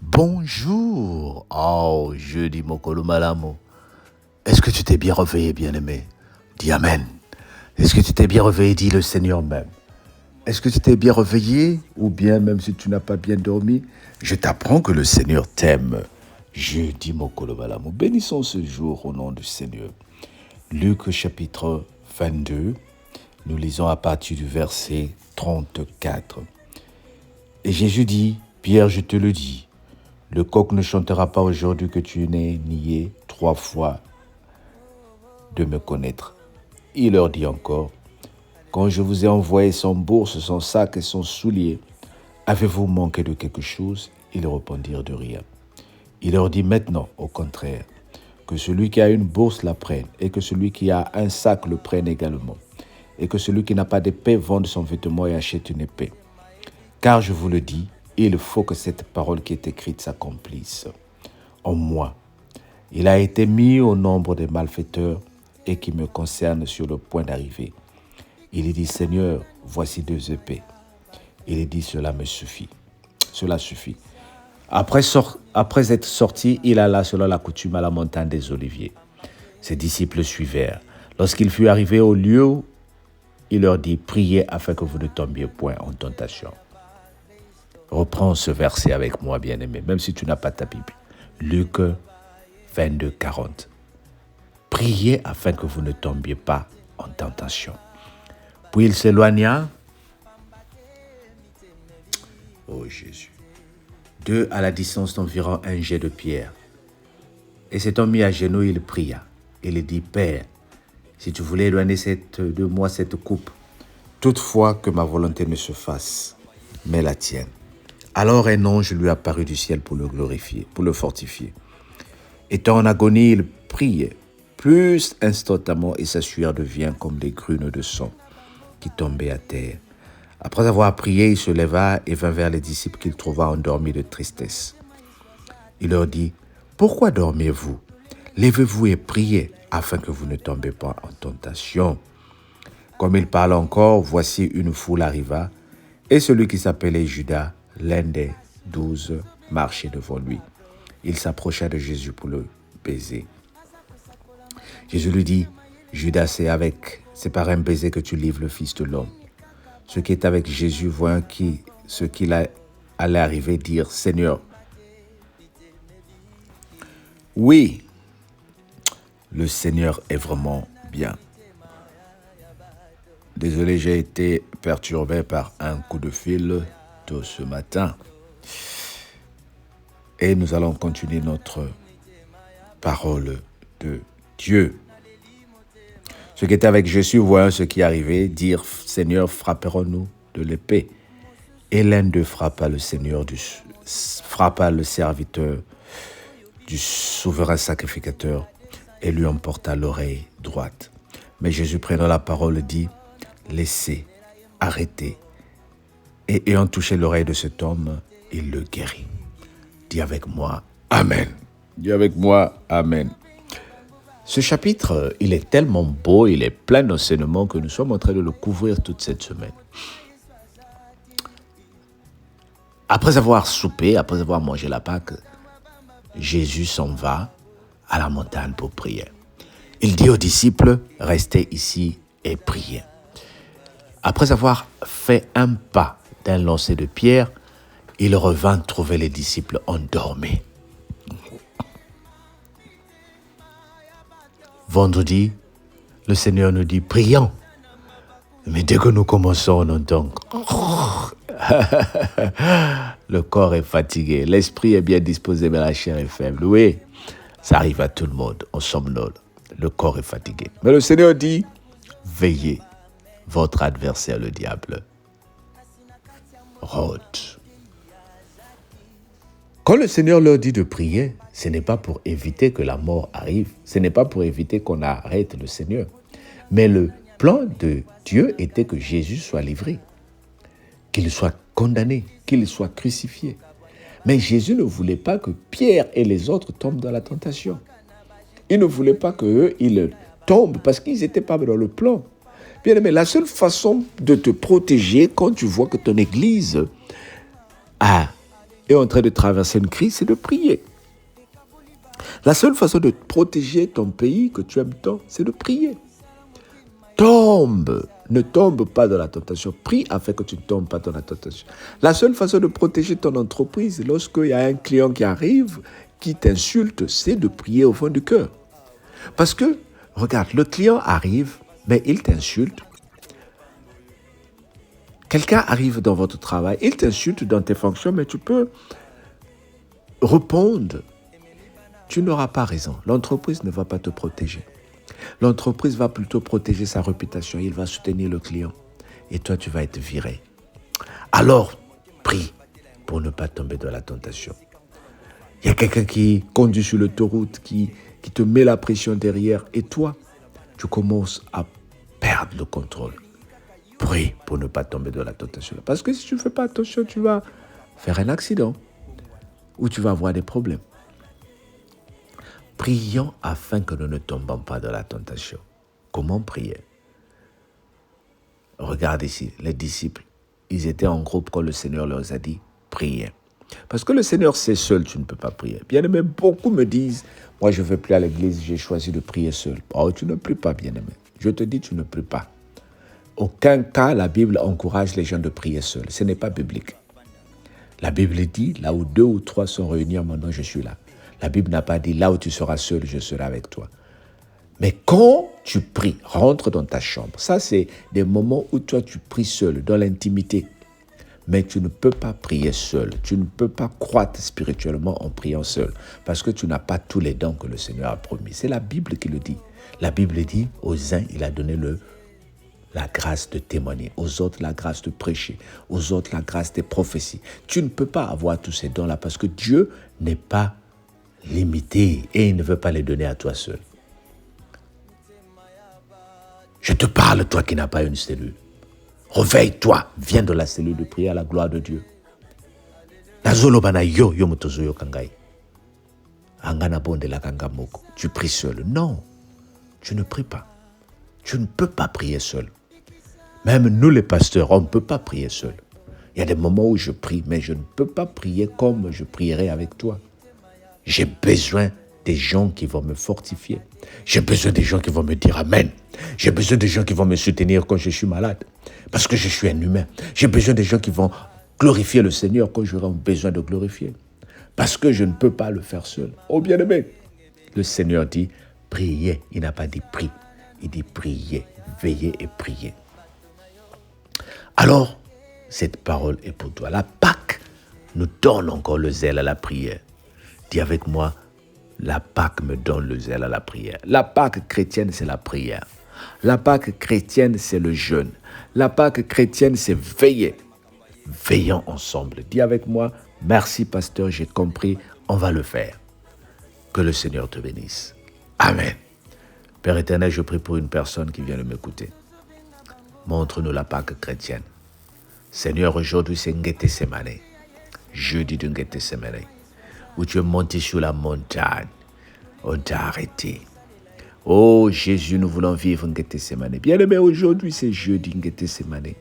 Bonjour. Oh, jeudi Mokolo Malamo. Est-ce que tu t'es bien réveillé, bien-aimé? Dis Amen. Est-ce que tu t'es bien réveillé? Dis le Seigneur même. Est-ce que tu t'es bien réveillé? Ou bien, même si tu n'as pas bien dormi, je t'apprends que le Seigneur t'aime. Jeudi Mokolo Malamo. Bénissons ce jour au nom du Seigneur. Luc chapitre 22. Nous lisons à partir du verset 34. Et Jésus dit, Pierre, je te le dis, le coq ne chantera pas aujourd'hui que tu n'aies nié 3 fois de me connaître. Il leur dit encore, quand je vous ai envoyé son bourse, son sac et son soulier, avez-vous manqué de quelque chose? Ils répondirent de rien. Il leur dit maintenant, au contraire, que celui qui a une bourse la prenne et que celui qui a un sac le prenne également, et que celui qui n'a pas d'épée vende son vêtement et achète une épée. Car je vous le dis, il faut que cette parole qui est écrite s'accomplisse. En moi, il a été mis au nombre des malfaiteurs et qui me concerne sur le point d'arriver. Il dit, Seigneur, voici 2 épées. Il dit, cela me suffit. Cela suffit. Après être sorti, il alla selon la coutume à la montagne des Oliviers. Ses disciples suivirent. Lorsqu'il fut arrivé au lieu, il leur dit, priez afin que vous ne tombiez point en tentation. Reprends ce verset avec moi, bien-aimé, même si tu n'as pas ta Bible. Luc 22, 40. Priez afin que vous ne tombiez pas en tentation. Puis il s'éloigna. Oh Jésus. 2 à la distance d'environ 1 jet de pierre. Et s'étant mis à genoux, il pria. Il dit, Père, si tu voulais éloigner de moi cette coupe, toutefois que ma volonté ne se fasse, mais la tienne. Alors un ange lui apparut du ciel pour le glorifier, pour le fortifier. Étant en agonie, il priait. Plus instantanément, et sa sueur devient comme des grunes de sang qui tombaient à terre. Après avoir prié, il se leva et vint vers les disciples qu'il trouva endormis de tristesse. Il leur dit, pourquoi dormez-vous? Levez-vous et priez, afin que vous ne tombez pas en tentation. Comme il parlait encore, voici une foule arriva, et celui qui s'appelait Judas, l'un des 12, marchait devant lui. Il s'approcha de Jésus pour le baiser. Jésus lui dit, Judas, c'est par un baiser que tu livres le Fils de l'homme. Ceux qui étaient avec Jésus, voyant ce qu'il allait arriver, dirent, Seigneur, oui, le Seigneur est vraiment bien. Désolé, j'ai été perturbé par un coup de fil tôt ce matin. Et nous allons continuer notre parole de Dieu. Ceux qui étaient avec Jésus, voyant ce qui arrivait, dirent, Seigneur, frapperons-nous de l'épée. Et l'un d'eux frappa le serviteur du souverain sacrificateur et lui emporta l'oreille droite. Mais Jésus, prenant la parole, dit, laissez, arrêtez. Et ayant touché l'oreille de cet homme, il le guérit. Dis avec moi, Amen. Dis avec moi, Amen. Ce chapitre, il est tellement beau, il est plein d'enseignements que nous sommes en train de le couvrir toute cette semaine. Après avoir soupé, après avoir mangé la Pâque, Jésus s'en va à la montagne pour prier. Il dit aux disciples, restez ici et priez. Après avoir fait un pas d'un lancer de pierre, il revint trouver les disciples endormis. Vendredi, le Seigneur nous dit, prions. Mais dès que nous commençons, on entend. Le corps est fatigué, l'esprit est bien disposé, mais la chair est faible. Oui, ça arrive à tout le monde, on somnole, le corps est fatigué. Mais le Seigneur dit, veillez, votre adversaire, le diable, rôde. Quand le Seigneur leur dit de prier, ce n'est pas pour éviter que la mort arrive, ce n'est pas pour éviter qu'on arrête le Seigneur. Mais le plan de Dieu était que Jésus soit livré, qu'il soit condamné, qu'il soit crucifié. Mais Jésus ne voulait pas que Pierre et les autres tombent dans la tentation. Il ne voulait pas qu'eux, ils tombent parce qu'ils n'étaient pas dans le plan. Bien aimé, la seule façon de te protéger quand tu vois que ton église a est en train de traverser une crise, c'est de prier. La seule façon de protéger ton pays que tu aimes tant, c'est de prier. Ne tombe pas dans la tentation. Prie afin que tu ne tombes pas dans la tentation. La seule façon de protéger ton entreprise, lorsqu'il y a un client qui arrive, qui t'insulte, c'est de prier au fond du cœur. Parce que, regarde, le client arrive, mais il t'insulte. Quelqu'un arrive dans votre travail, il t'insulte dans tes fonctions, mais tu peux répondre. Tu n'auras pas raison. L'entreprise ne va pas te protéger. L'entreprise va plutôt protéger sa réputation. Il va soutenir le client. Et toi, tu vas être viré. Alors, prie pour ne pas tomber dans la tentation. Il y a quelqu'un qui conduit sur l'autoroute, qui te met la pression derrière. Et toi, tu commences à perdre le contrôle. Prie pour ne pas tomber dans la tentation. Parce que si tu ne fais pas attention, tu vas faire un accident ou tu vas avoir des problèmes. Prions afin que nous ne tombons pas dans la tentation. Comment prier? Regarde ici, les disciples, ils étaient en groupe quand le Seigneur leur a dit « Priez ». Parce que le Seigneur sait seul, tu ne peux pas prier. Bien-aimé, beaucoup me disent « Moi, je ne vais plus à l'église, j'ai choisi de prier seul ». Oh, tu ne pries pas, bien-aimé. Je te dis, tu ne pries pas. Aucun cas, la Bible encourage les gens de prier seuls. Ce n'est pas biblique. La Bible dit « Là où 2 ou 3 sont réunis en mon nom, je suis là ». La Bible n'a pas dit « Là où tu seras seul, je serai avec toi ». Mais quand tu pries, rentre dans ta chambre. Ça, c'est des moments où toi, tu pries seul, dans l'intimité. Mais tu ne peux pas prier seul. Tu ne peux pas croître spirituellement en priant seul. Parce que tu n'as pas tous les dons que le Seigneur a promis. C'est la Bible qui le dit. La Bible dit « Aux uns, il a donné la grâce de témoigner, aux autres la grâce de prêcher, aux autres la grâce des prophéties. » Tu ne peux pas avoir tous ces dons-là parce que Dieu n'est pas limité et il ne veut pas les donner à toi seul. Je te parle, toi qui n'as pas une cellule. Réveille-toi, viens de la cellule de prière à la gloire de Dieu. Tu pries seul. Non, tu ne pries pas. Tu ne peux pas prier seul. Même nous les pasteurs, on ne peut pas prier seul. Il y a des moments où je prie, mais je ne peux pas prier comme je prierai avec toi. J'ai besoin des gens qui vont me fortifier. J'ai besoin des gens qui vont me dire Amen. J'ai besoin des gens qui vont me soutenir quand je suis malade. Parce que je suis un humain. J'ai besoin des gens qui vont glorifier le Seigneur quand j'aurai besoin de glorifier. Parce que je ne peux pas le faire seul. Oh bien-aimé, le Seigneur dit priez. Il n'a pas dit prie. Il dit priez, veillez et priez. Alors, cette parole est pour toi. La Pâque nous donne encore le zèle à la prière. Dis avec moi, la Pâque me donne le zèle à la prière. La Pâque chrétienne, c'est la prière. La Pâque chrétienne, c'est le jeûne. La Pâque chrétienne, c'est veiller. Veillons ensemble. Dis avec moi, merci pasteur, j'ai compris, on va le faire. Que le Seigneur te bénisse. Amen. Père éternel, je prie pour une personne qui vient de m'écouter. Montre-nous la Pâque chrétienne. Seigneur, aujourd'hui, c'est Ngete Semane. Jeudi de Ngete Semane. Où tu es monté sur la montagne. On t'a arrêté. Oh Jésus, nous voulons vivre Ngete Semane. Bien-aimé, aujourd'hui, c'est jeudi Ngete Semane.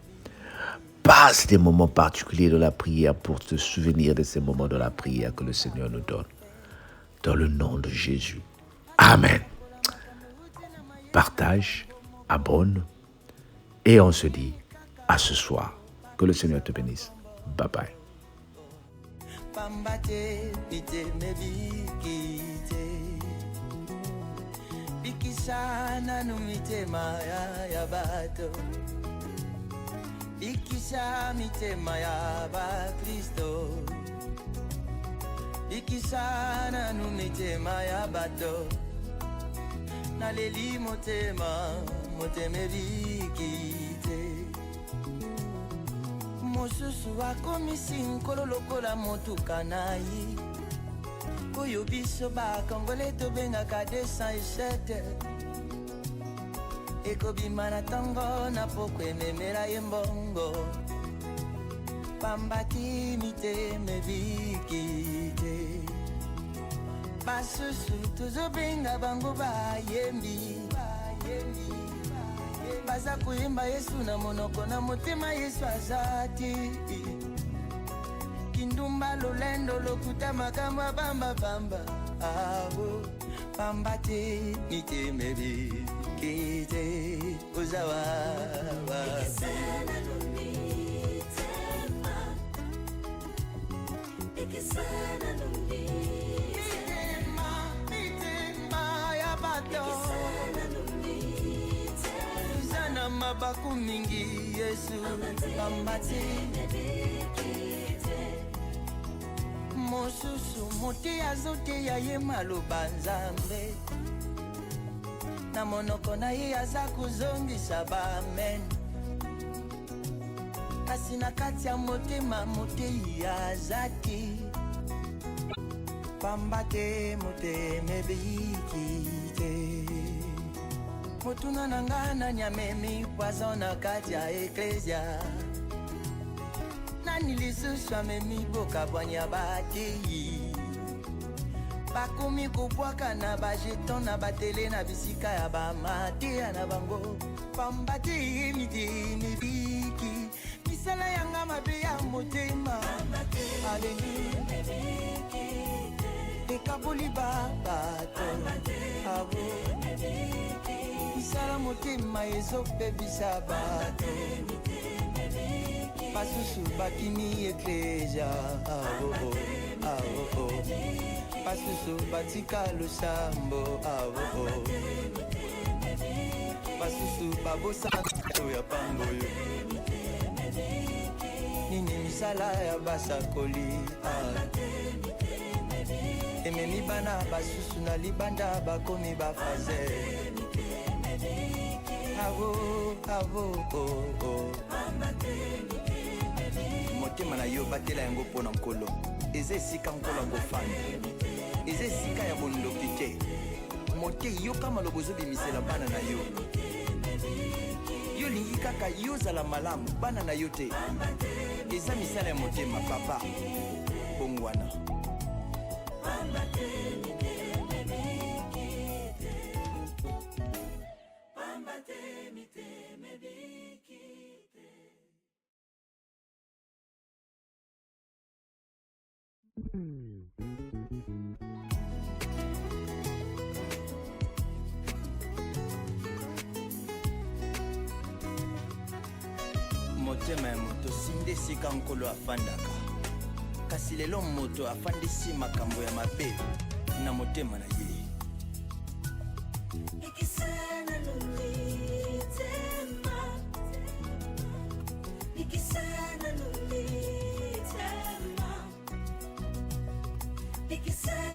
Passe des moments particuliers de la prière pour te souvenir de ces moments de la prière que le Seigneur nous donne. Dans le nom de Jésus. Amen. Partage, abonne et on se dit à ce soir. Que le Seigneur te bénisse. Bye bye. Ikisha mitema ya ba Kristo, ikisha nanu mitema ya bato, naleli motema moteme bikite. Mosusu akomisi nkolo lokola motuka nayi, oyo biso bakongole tobengaka 207. Ekobima na tango na poko ememela ye mbongo, pambati miteme bikite. Basusu tozobenga bango bayembi, baza koyemba Yesu na monoko na motema Yesu azati. kindumba lolendo lokuta makambo bamba bamba awo bamba te mitemebi kite uzawa mitema ya bato uzana mabaku mingi Yesu bamba te mosusu mote azote ya ye maloba Nzambe na monoko na ye aza kozongisa bamen kasi na kati ya motema motei aza te pamba te motema ebiki te motuna na nga nani amemi poison na kati ya eklesia nani lisusu amemi bokabwanya batei bakomi kobwaka na bajeton na batele na bisika ya bamateya na bango pamba te mitema ebiki misala yanga mabe ya motema aleluya ekaboli babato abo misala motema ezopebisa bato basusu bakini eklesia basusu batika losambo basusu babosa ya pangoyo nini misala ya basakoli ememi bana basusu na libanda bakomi bafaze motema na yo batela yango mpona nkolo eza esika nkolo akofanda eza esika ya bondoki te motei yoka maloba ozobimisela bana na yo yo lingi kaka yozala malamu bana na yo te eza misala ya motema papa bongwana motema ya moto sinde esika nkolo afandaka kasi lelo moto afandisi makambo ya mabe na motema na ye